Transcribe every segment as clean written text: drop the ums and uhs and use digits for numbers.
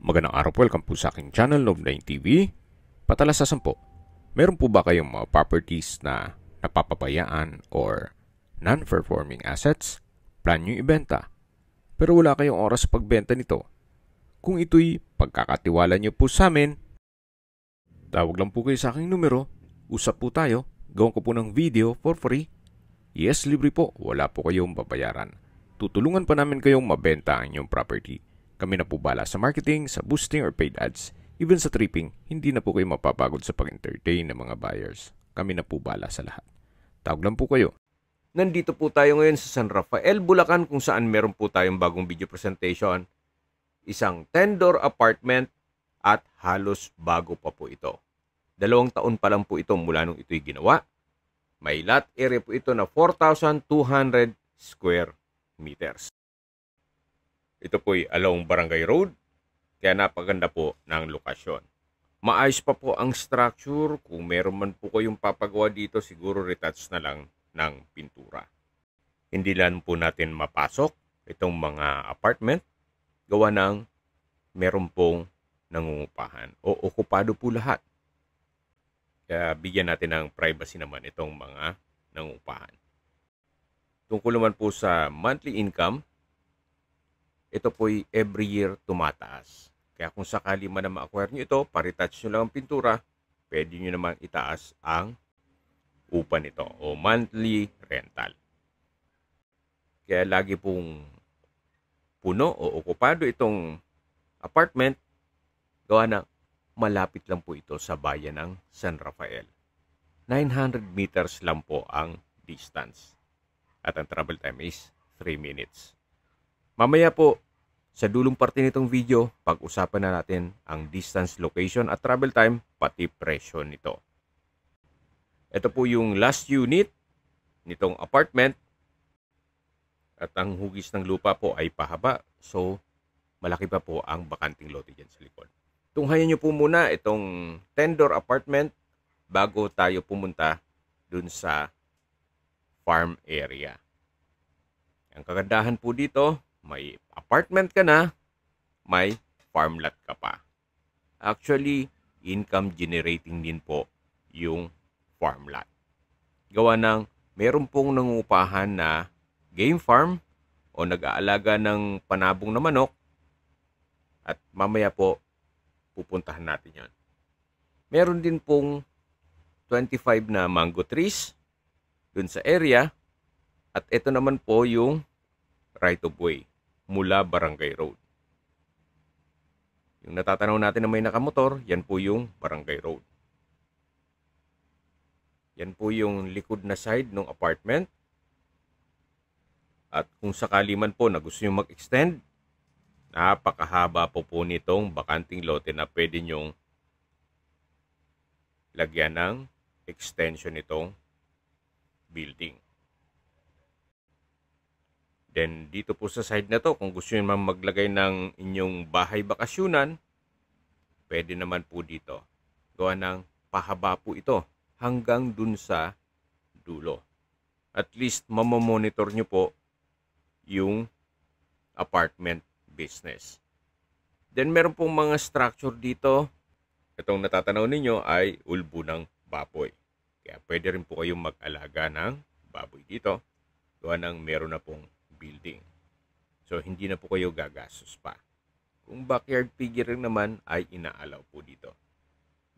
Magandang araw po, welcome po sa aking channel, Love9 TV. Patalasasan po, meron po ba kayong mga properties na napapabayaan or non-performing assets? Plan nyo ibenta, pero wala kayong oras sa pagbenta nito. Kung ito'y pagkakatiwala nyo po sa amin, tawag lang po kayo sa aking numero, usap po tayo, gawin ko po ng video for free. Yes, libre po, wala po kayong babayaran. Tutulungan pa namin kayong mabenta ang inyong property. Kami na po bala sa marketing, sa boosting or paid ads. Even sa tripping, hindi na po kayo mapapagod sa pag-entertain ng mga buyers. Kami na po bala sa lahat. Tawag lang po kayo. Nandito po tayo ngayon sa San Rafael, Bulacan, kung saan meron po tayong bagong video presentation. Isang 10-door apartment at halos bago pa po ito. 2 taon pa lang po ito mula nung ito'y ginawa. May lot area po ito na 4,200 square meters. Ito po'y along Barangay Road, kaya napaganda po ng lokasyon. Maayos pa po ang structure. Kung meron man po kayong papagawa dito, siguro retouch na lang ng pintura. Hindi lang po natin mapasok itong mga apartment, gawa ng meron pong nangungupahan o okupado po lahat. Kaya bigyan natin ng privacy naman itong mga nangungupahan. Tungkol naman po sa monthly income, ito po'y every year tumataas. Kaya kung sakali man na ma-acquire nyo ito, paretouch nyo lang ang pintura, pwede nyo naman itaas ang upa nito o monthly rental. Kaya lagi pong puno o okupado itong apartment, gawa na malapit lang po ito sa bayan ng San Rafael. 900 meters lang po ang distance. At ang travel time is 3 minutes. Mamaya po, sa dulong parte nitong video, pag-usapan na natin ang distance, location at travel time, pati presyo nito. Ito po yung last unit nitong apartment. At ang hugis ng lupa po ay pahaba. So, malaki pa po ang bakanting lote dyan sa likod. Tunghayan nyo po muna itong 10-door apartment bago tayo pumunta dun sa farm area. Ang kagandahan po dito, may apartment ka na, may farm lot ka pa. Actually, income generating din po yung farm lot. Gawa ng meron pong nangungupahan na game farm o nag-aalaga ng panabong na manok at mamaya po pupuntahan natin yan. Meron din pong 25 na mango trees dun sa area at ito naman po yung right of way mula Barangay Road. Yung natatanaw natin na may nakamotor, yan po yung Barangay Road. Yan po yung likod na side ng apartment. At kung sakali man po na gusto nyo mag-extend, napakahaba po nitong bakanting lote na pwede nyong lagyan ng extension nitong building. Then, dito po sa side na to, kung gusto nyo naman maglagay ng inyong bahay bakasyunan, pwede naman po dito. Gawa ng pahaba po ito hanggang dun sa dulo. At least, mamamonitor nyo po yung apartment business. Then, meron pong mga structure dito. Itong natatanaw ninyo ay ulbo ng baboy. Kaya pwede rin po kayong mag-alaga ng baboy dito. Gawa ng meron na pong building. So, hindi na po kayo gagastos pa. Kung backyard piggery naman ay inaalaw po dito.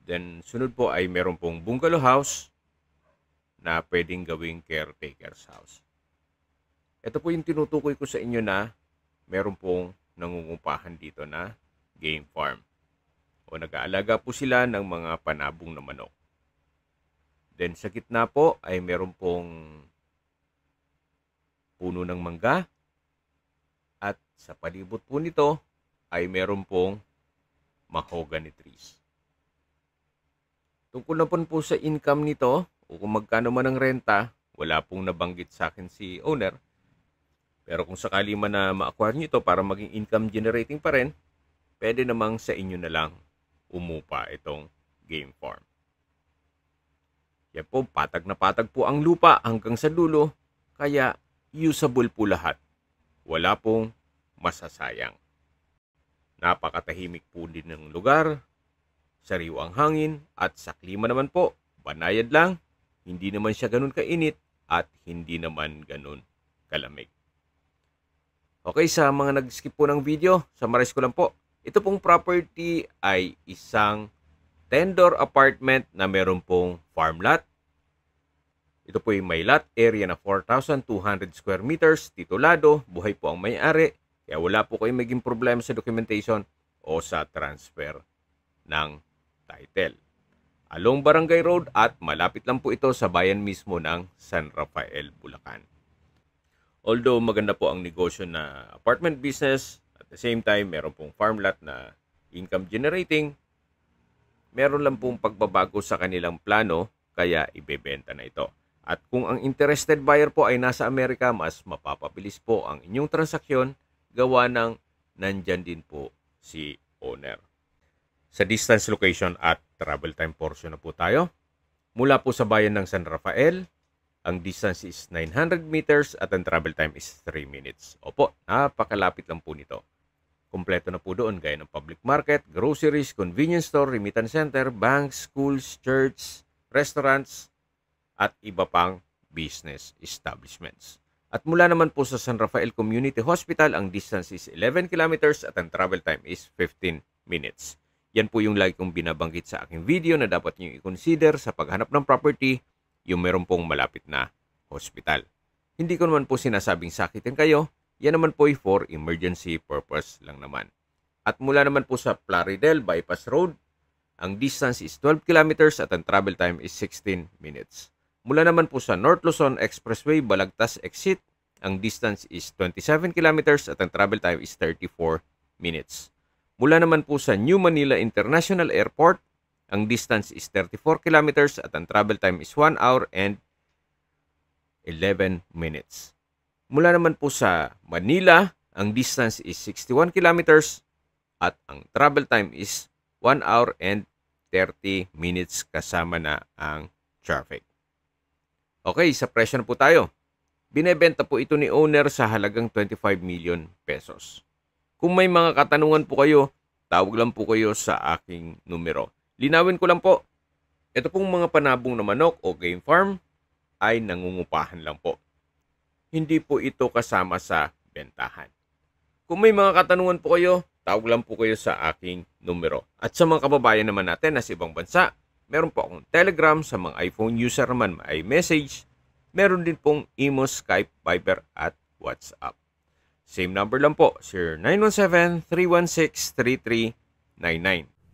Then, sunod po ay meron pong bungalow house na pwedeng gawing caretaker's house. Ito po yung tinutukoy ko sa inyo na meron pong nangungupahan dito na game farm. O nag-aalaga po sila ng mga panabong na manok. Then, sa gitna po ay meron pong puno ng mangga at sa palibot po nito ay meron pong mahogany trees. Tungkol na po sa income nito o kung magkano man ang renta, wala pong nabanggit sa akin si owner. Pero kung sakali man na ma-acquire nyo ito para maging income generating pa rin, pwede namang sa inyo na lang umupa itong game farm. Yan po, patag na patag po ang lupa hanggang sa dulo, kaya usable po lahat. Wala pong masasayang. Napakatahimik po din ng lugar, sariwang hangin, at sa klima naman po, banayad lang, hindi naman siya ganun kainit at hindi naman ganun kalamig. Okay, sa mga nag-skip po ng video, summarize ko lang po. Ito pong property ay isang 10-door apartment na meron pong farm lot. Ito po yung may lot area na 4,200 square meters, titulado, buhay po ang may-ari, kaya wala po kayong maging problema sa documentation o sa transfer ng title. Along Barangay Road at malapit lang po ito sa bayan mismo ng San Rafael, Bulacan. Although maganda po ang negosyo na apartment business, at the same time meron pong farm lot na income generating, meron lang pong pagbabago sa kanilang plano kaya ibebenta na ito. At kung ang interested buyer po ay nasa Amerika, mas mapapabilis po ang inyong transaksyon gawa ng nandyan din po si owner. Sa distance, location at travel time portion na po tayo. Mula po sa bayan ng San Rafael, ang distance is 900 meters at ang travel time is 3 minutes. Opo, napakalapit lang po nito. Kompleto na po doon gaya ng public market, groceries, convenience store, remittance center, banks, schools, church, restaurants, at iba pang business establishments. At mula naman po sa San Rafael Community Hospital, ang distance is 11 kilometers at ang travel time is 15 minutes. Yan po yung lagi kong binabanggit sa aking video na dapat nyo i-consider sa paghanap ng property, yung meron pong malapit na hospital. Hindi ko naman po sinasabing sakitin kayo, yan naman po ay for emergency purpose lang naman. At mula naman po sa Plaridel Bypass Road, ang distance is 12 kilometers at ang travel time is 16 minutes. Mula naman po sa North Luzon Expressway Balagtas Exit, ang distance is 27 kilometers at ang travel time is 34 minutes. Mula naman po sa New Manila International Airport, ang distance is 34 kilometers at ang travel time is 1 hour and 11 minutes. Mula naman po sa Manila, ang distance is 61 kilometers at ang travel time is 1 hour and 30 minutes kasama na ang traffic. Okay, sa presyo na po tayo. Binebenta po ito ni owner sa halagang 25 million pesos. Kung may mga katanungan po kayo, tawag lang po kayo sa aking numero. Linawin ko lang po, ito pong mga panabong na manok o game farm ay nangungupahan lang po. Hindi po ito kasama sa bentahan. Kung may mga katanungan po kayo, tawag lang po kayo sa aking numero. At sa mga kababayan naman natin na sa ibang bansa, meron po akong Telegram, sa mga iPhone user naman may message. Meron din pong Imo, Skype, Viber at WhatsApp. Same number lang po, 0917-316-3399.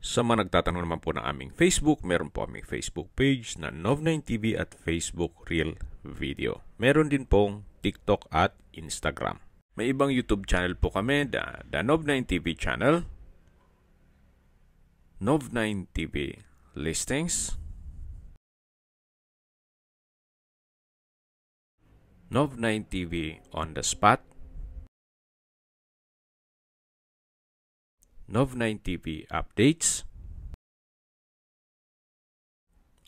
Sa mga nagtatanong naman po ng aming Facebook, meron po aming Facebook page na Nov9TV at Facebook Real Video. Meron din pong TikTok at Instagram. May ibang YouTube channel po kami, the Nov9TV channel, Nov9TV Listings, Nov9TV On The Spot, Nov9TV Updates,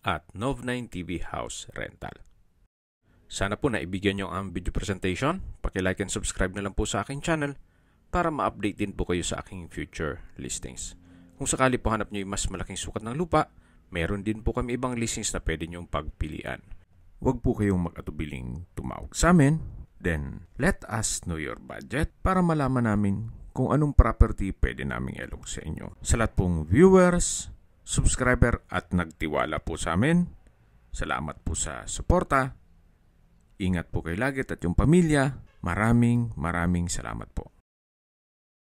at Nov9TV House Rental. Sana po naibigyan nyo ang video presentation. Paki-like and subscribe na lang po sa aking channel para ma-update din po kayo sa aking future listings. Kung sakali po hanap nyo yung mas malaking sukat ng lupa, meron din po kami ibang listings na pwede nyong pagpilian. Huwag po kayong mag-atubiling tumawag sa amin. Then, let us know your budget para malaman namin kung anong property pwede naming ilog sa inyo. Sa lahat pong viewers, subscriber at nagtiwala po sa amin, salamat po sa suporta. Ingat po kayo lagi at yung pamilya. Maraming salamat po.